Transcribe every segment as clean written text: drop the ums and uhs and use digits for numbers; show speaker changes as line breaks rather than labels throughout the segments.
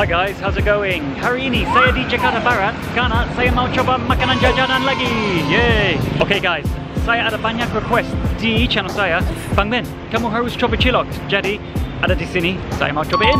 Hi guys, how's it going? Hari ini saya di Jakarta Barat karena saya mau coba makanan jajanan lagi. Yeay! Oke guys, saya ada banyak request di channel saya. Bang Ben, kamu harus coba cilok. Jadi ada di sini, saya mau cobain.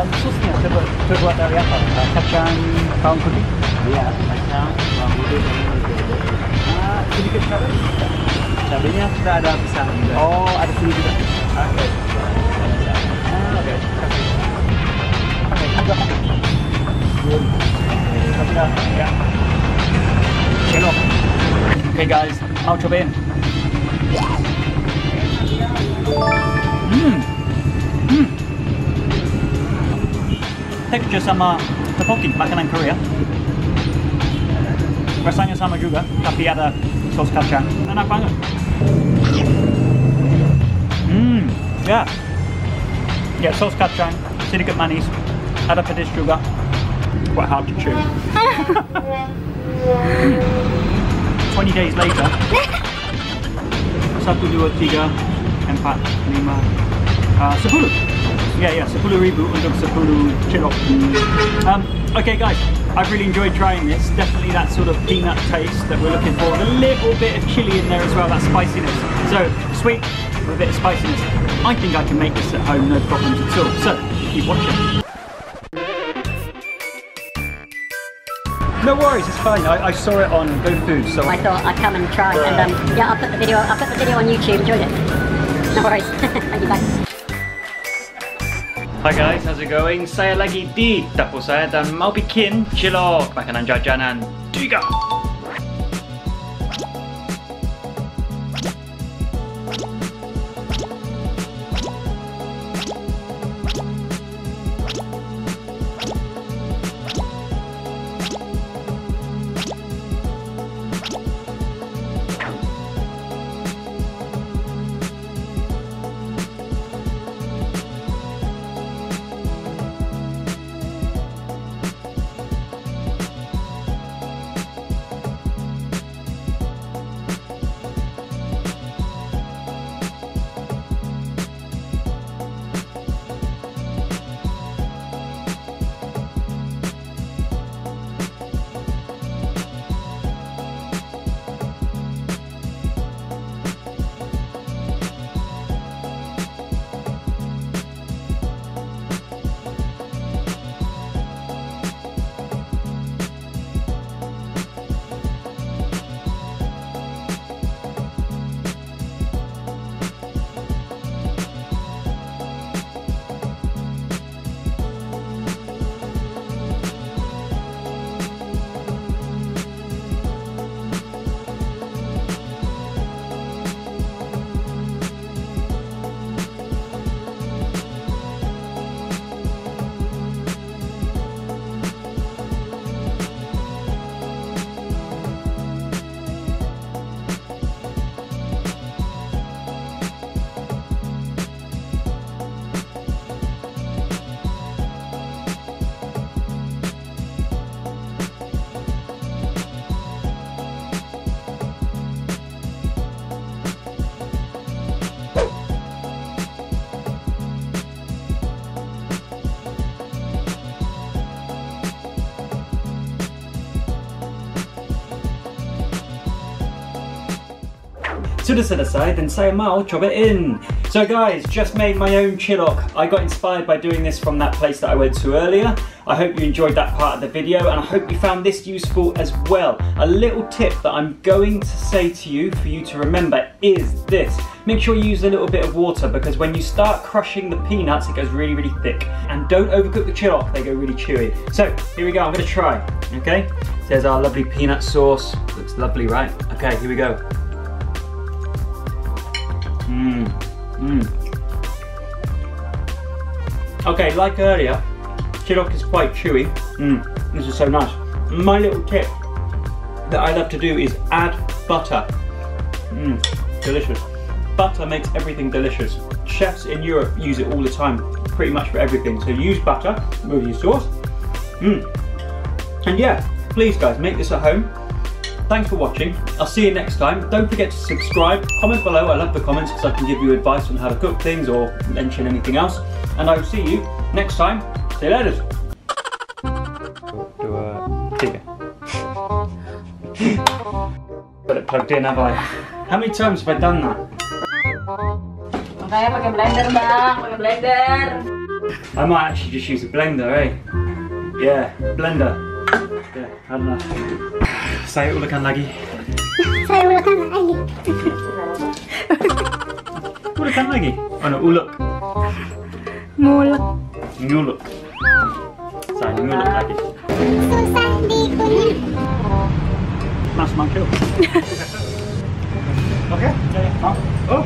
Sausnya terbuat dari apa? Kacang bawang putih?
Iya, kacang, bawang putih,
Sedikit cabai?
cabenya sudah ada pisang juga.
Oh, ada sini juga. Oke. Oke. Oke, juga. Tapi dah, ya. Cilok. Oke guys, mau cobain. Tekstur sama tteokbokki, makanan Korea. Rasanya sama juga, tapi ada saus kacang. Enak banget. Ya. Ya, saus kacang, sedikit manis, ada pedas juga. Quite hard to chew. 20 days later. 1, 2, 3, 4, 5, 10. Yeah, 10,000 untuk 10 cilok. Okay guys, I've really enjoyed trying this. Definitely that sort of peanut taste that we're looking for. With a little bit of chili in there as well, that spiciness. So, sweet with a bit of spiciness. I think I can make this at home, no problems at all. So, keep watching. No worries, it's fine. I saw it on GoFood, so
I thought I'd come and try, and yeah, I'll put the video on YouTube. Enjoyed it. No worries. Thank you, bye.
Hi guys, how's it going? Saya lagi di dapur saya dan mau bikin cilok, makanan jajanan 3. Sudah selesai dan saya mau cobain. So guys, just made my own cilok. I got inspired by doing this from that place that I went to earlier. I hope you enjoyed that part of the video and I hope you found this useful as well. A little tip that I'm going to say to you for you to remember is this. Make sure you use a little bit of water because when you start crushing the peanuts, it goes really, really thick. And don't overcook the cilok, they go really chewy. So here we go, I'm gonna try, okay? There's our lovely peanut sauce. Looks lovely, right? Okay, here we go. Okay, like earlier, cilok is quite chewy. This is so nice. My little tip that I love to do is add butter. Delicious. Butter makes everything delicious. Chefs in Europe use it all the time, pretty much for everything. So use butter with your sauce. And yeah, please guys, make this at home. Thanks for watching. I'll see you next time. Don't forget to subscribe, comment below. I love the comments because I can give you advice on how to cook things or mention anything else. And I will see you next time. See you later. 1, 2, 3. Got it plugged in, have I? How many times have I done that?
Makanya pakai blender bang, pakai blender.
I might actually just use a blender, eh? Yeah, blender. Yeah, I don't know. Saya ulekan lagi.
Saya ulekan lagi.
Ulekan lagi? Oh no, ulek.
Ngulek.
Ngulek. Saya ngulek lagi.
Susah dikunyah.
Mas mangkil. Okay? Yeah. Oh.